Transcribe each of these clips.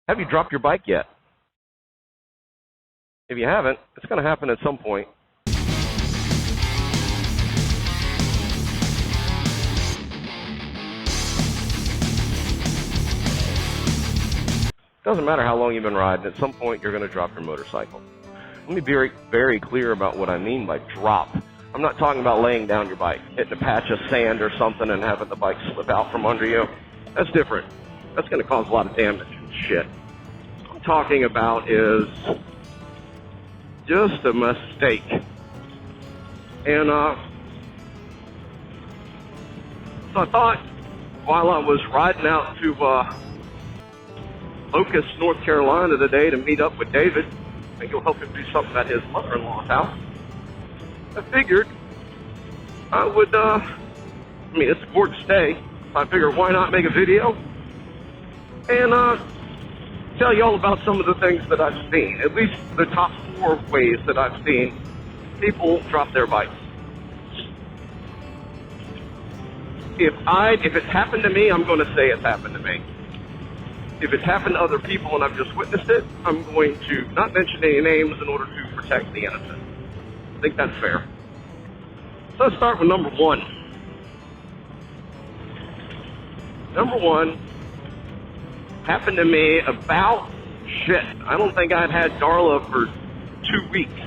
Have you dropped your bike yet? If you haven't, it's going to happen at some point. Doesn't matter how long you've been riding, at some point you're going to drop your motorcycle. Let me be very, very clear about what I mean by drop. I'm not talking about laying down your bike, hitting a patch of sand or something and having the bike slip out from under you. That's different. That's going to cause a lot of damage and shit. What I'm talking about is just a mistake. And so I thought while I was riding out to Locust, North Carolina today to meet up with David, I think he'll help him do something at his mother-in-law's house. I figured I would, it's a gorgeous day, so I figured why not make a video and tell you all about some of the things that I've seen, at least the top 4 ways that I've seen people drop their bikes. If it's happened to me, I'm going to say it's happened to me. If it's happened to other people and I've just witnessed it, I'm going to not mention any names in order to protect the innocent. I think that's fair. So let's start with number 1. Number 1 happened to me about, I don't think I'd had Darla for 2 weeks.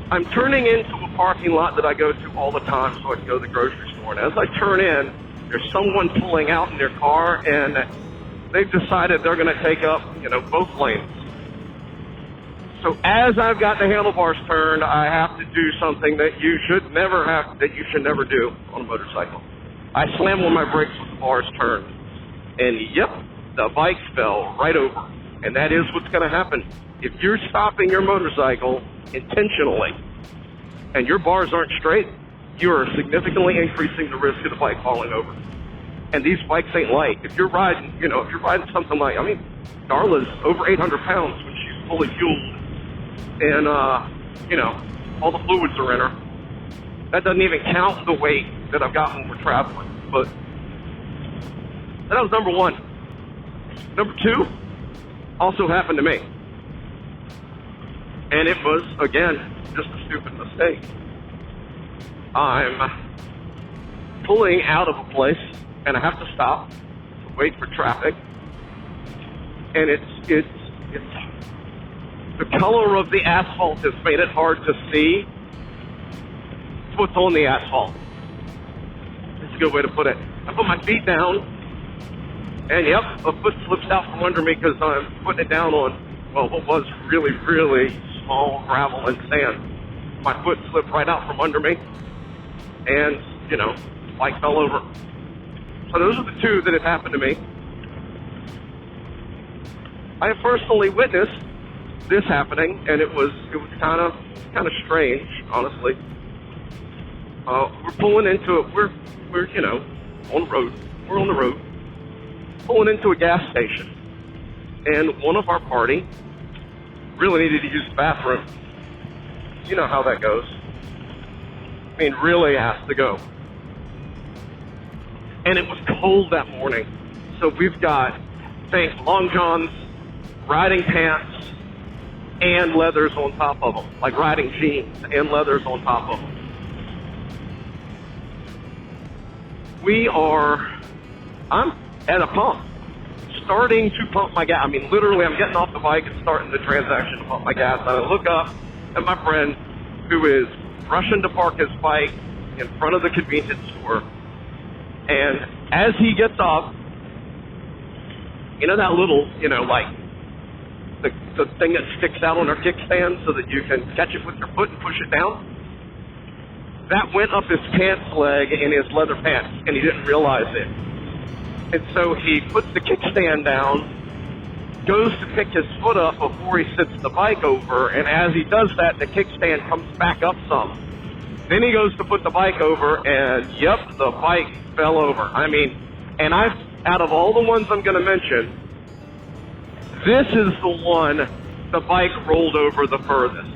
I'm turning into a parking lot that I go to all the time so I can go to the grocery store. And as I turn in, there's someone pulling out in their car and they've decided they're going to take up, both lanes. So as I've got the handlebars turned, I have to do something that you should never do on a motorcycle. I slam on my brakes with the bars turned. And yep, the bike fell right over. And that is what's going to happen. If you're stopping your motorcycle intentionally and your bars aren't straight, you are significantly increasing the risk of the bike falling over. And these bikes ain't light. If you're riding, something like, Darla's over 800 pounds when she's fully fueled. And, all the fluids are in her. That doesn't even count the weight that I've got when we're traveling. But that was number 1. Number 2 also happened to me. And it was, again, just a stupid mistake. I'm pulling out of a place and I have to stop to wait for traffic. And it's the color of the asphalt has made it hard to see what's on the asphalt. That's a good way to put it. I put my feet down, and yep, a foot slips out from under me because I'm putting it down on, what was really, really small gravel and sand. My foot slipped right out from under me, and, the bike fell over. So those are the 2 that have happened to me. I have personally witnessed this happening, and it was kind of strange, honestly. We're pulling into it. We're on the road. We're on the road, pulling into a gas station, and one of our party really needed to use the bathroom. You know how that goes. Really has to go. And it was cold that morning, so we've got, long johns, riding pants, and leathers on top of them, like riding jeans and leathers on top of them. I'm at a pump, starting to pump my gas. Literally, I'm getting off the bike and starting the transaction to pump my gas. And I look up at my friend who is rushing to park his bike in front of the convenience store. And as he gets up, that little, the thing that sticks out on our kickstand so that you can catch it with your foot and push it down, that went up his pants leg in his leather pants, and he didn't realize it. And so he puts the kickstand down, goes to pick his foot up before he sits the bike over, and as he does that, the kickstand comes back up some. Then he goes to put the bike over, and yep, the bike fell over. And out of all the ones I'm going to mention, this is the one the bike rolled over the furthest,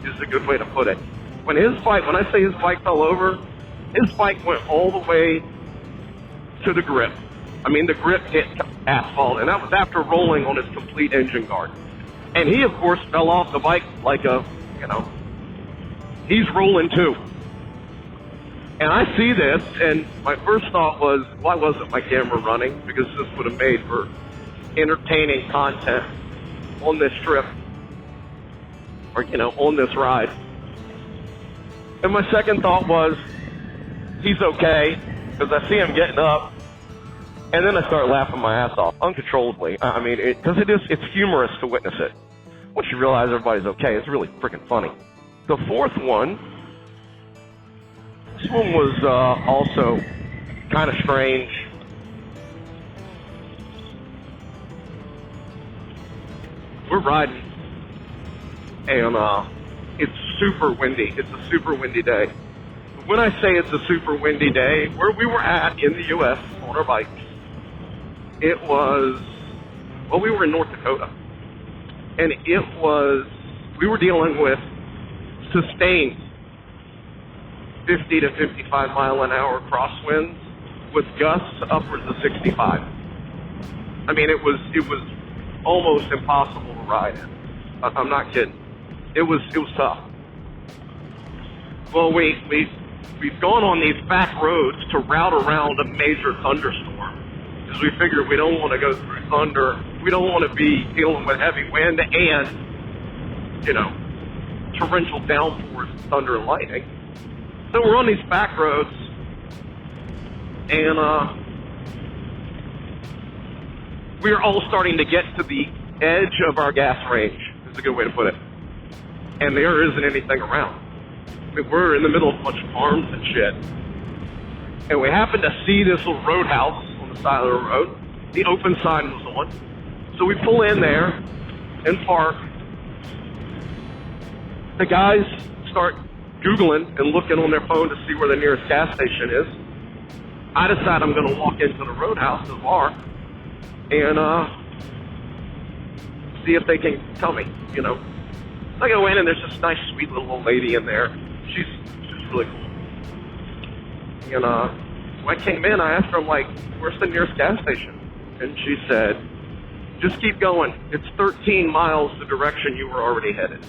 is a good way to put it. When I say his bike fell over, his bike went all the way to the grip. The grip hit asphalt, and that was after rolling on his complete engine guard. And he, of course, fell off the bike like he's rolling too. And I see this, and my first thought was, why wasn't my camera running? Because this would have made for entertaining content on this trip, or, on this ride. And my second thought was, he's okay, because I see him getting up, and then I start laughing my ass off, uncontrollably. I mean, because it's humorous to witness it. Once you realize everybody's okay, it's really freaking funny. The fourth one, this one was also kind of strange. We're riding, and it's super windy. It's a super windy day. When I say it's a super windy day, where we were at in the U.S. on our bikes, it was, we were in North Dakota, and we were dealing with sustained 50 to 55 mile an hour crosswinds with gusts upwards of 65. I mean, it was almost impossible to ride in. I'm not kidding. It was tough. Well, we've gone on these back roads to route around a major thunderstorm, because we figured we don't want to go through thunder. We don't want to be dealing with heavy wind and, torrential downpours, thunder and lightning. So we're on these back roads, and we're all starting to get to the edge of our gas range, is a good way to put it. And there isn't anything around. I mean, we're in the middle of a bunch of farms and shit. And we happen to see this little roadhouse on the side of the road. The open sign was on. So we pull in there and park. The guys start Googling and looking on their phone to see where the nearest gas station is. I decide I'm going to walk into the roadhouse, the bar, and see if they can tell me, I go in, and there's this nice, sweet little old lady in there. She's really cool. And when I came in, I asked her, I'm like, where's the nearest gas station? And she said, just keep going. It's 13 miles the direction you were already headed.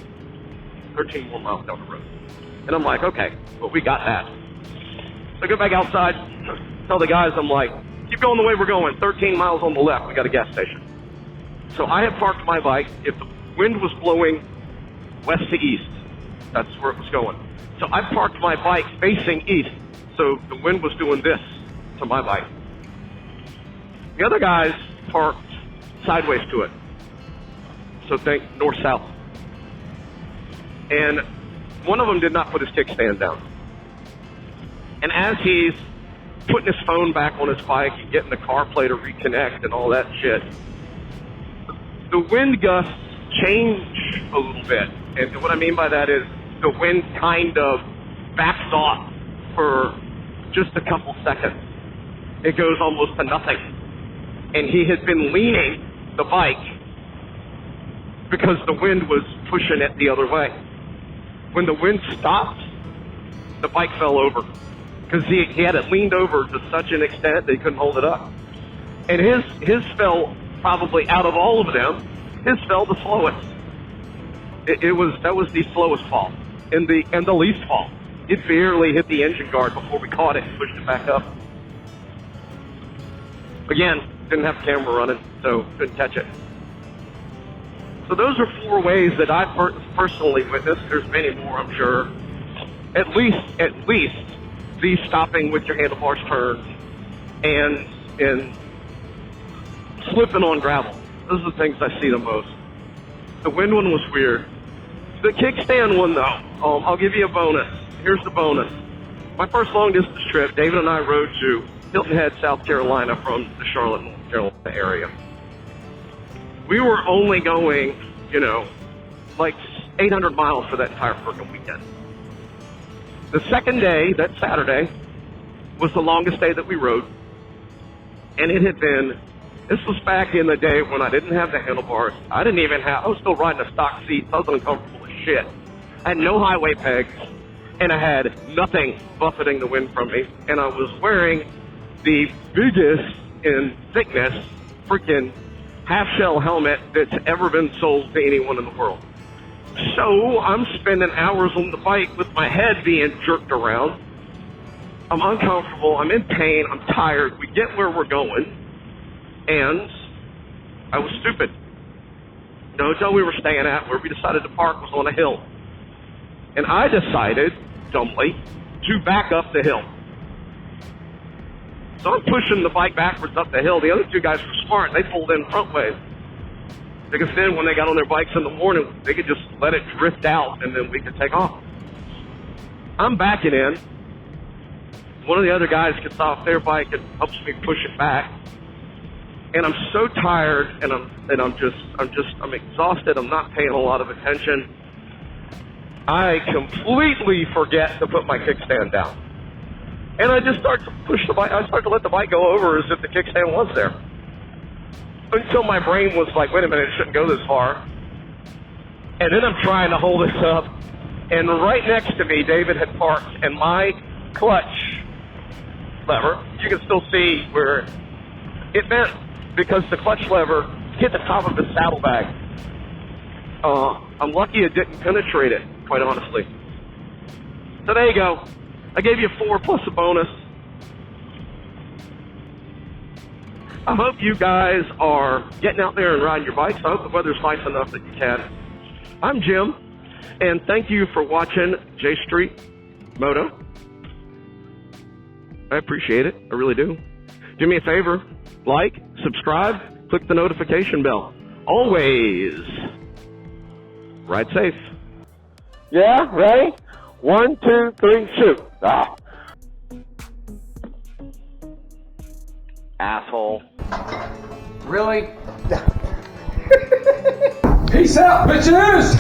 13 more miles down the road. And I'm like, okay, well, we got that. So I go back outside, tell the guys, I'm like, keep going the way we're going. 13 miles on the left, we got a gas station. So I had parked my bike. If the wind was blowing west to east, that's where it was going. So I parked my bike facing east, so the wind was doing this to my bike. The other guys parked sideways to it, so think north-south. And one of them did not put his kickstand down. And as he's putting his phone back on his bike and getting the CarPlay to reconnect and all that shit, the wind gusts change a little bit. And what I mean by that is the wind kind of backs off for just a couple seconds. It goes almost to nothing. And he had been leaning the bike because the wind was pushing it the other way. When the wind stopped, the bike fell over because he had it leaned over to such an extent that he couldn't hold it up. And his fell, probably out of all of them, his fell the slowest. That was the slowest fall and the least fall. It barely hit the engine guard before we caught it and pushed it back up. Again, didn't have the camera running, so couldn't catch it. So those are 4 ways that I personally witnessed. There's many more, I'm sure. At least the stopping with your handlebars turned and slipping on gravel. Those are the things I see the most. The wind one was weird. The kickstand one, though, I'll give you a bonus. Here's the bonus. My first long-distance trip, David and I rode to Hilton Head, South Carolina from the Charlotte, North Carolina area. We were only going, like 800 miles for that entire freaking weekend. The second day, that Saturday, was the longest day that we rode. And it had been, this was back in the day when I didn't have the handlebars. I was still riding a stock seat. I was uncomfortable as shit. I had no highway pegs, and I had nothing buffeting the wind from me. And I was wearing the biggest in thickness freaking half-shell helmet that's ever been sold to anyone in the world. So I'm spending hours on the bike with my head being jerked around. I'm uncomfortable. I'm in pain. I'm tired. We get where we're going. And I was stupid. The hotel we were staying at, where we decided to park, was on a hill. And I decided, dumbly, to back up the hill. So I'm pushing the bike backwards up the hill. The other two guys were smart. They pulled in front ways. Because then when they got on their bikes in the morning, they could just let it drift out and then we could take off. I'm backing in. One of the other guys gets off their bike and helps me push it back. And I'm so tired and I'm exhausted. I'm not paying a lot of attention. I completely forget to put my kickstand down. And I just start to push the bike. I start to let the bike go over as if the kickstand was there. Until my brain was like, wait a minute, it shouldn't go this far. And then I'm trying to hold this up. And right next to me, David had parked, and my clutch lever, you can still see where it bent because the clutch lever hit the top of his saddlebag. I'm lucky it didn't penetrate it, quite honestly. So there you go. I gave you 4 plus a bonus. I hope you guys are getting out there and riding your bikes. I hope the weather's nice enough that you can. I'm Jim, and thank you for watching J Street Moto. I appreciate it. I really do. Do me a favor. Like, subscribe, click the notification bell. Always ride safe. Yeah, ready? 1, 2, 3, shoot. Ah. Asshole. Really? Peace out, bitches!